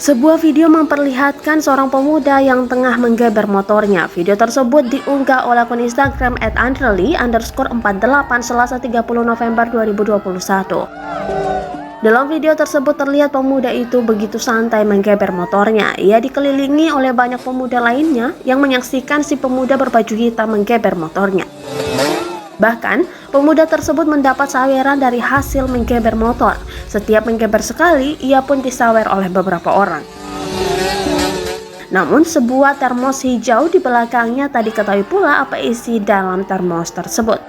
Sebuah video memperlihatkan seorang pemuda yang tengah menggeber motornya. Video tersebut diunggah oleh akun Instagram @andreli_48 Selasa 30 November 2021. Dalam video tersebut terlihat pemuda itu begitu santai menggeber motornya. Ia dikelilingi oleh banyak pemuda lainnya yang menyaksikan si pemuda berbaju hitam menggeber motornya. Bahkan, pemuda tersebut mendapat saweran dari hasil menggeber motor. Setiap menggeber sekali, ia pun disawer oleh beberapa orang. Namun, sebuah termos hijau di belakangnya tak diketahui pula apa isi dalam termos tersebut.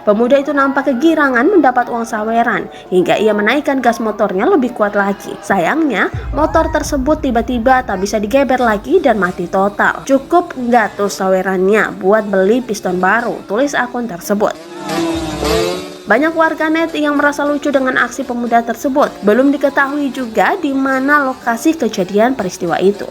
Pemuda itu nampak kegirangan mendapat uang saweran, hingga ia menaikkan gas motornya lebih kuat lagi. Sayangnya, motor tersebut tiba-tiba tak bisa digeber lagi dan mati total. Cukup nggak tuh sawerannya buat beli piston baru, tulis akun tersebut. Banyak warganet yang merasa lucu dengan aksi pemuda tersebut. Belum diketahui juga di mana lokasi kejadian peristiwa itu.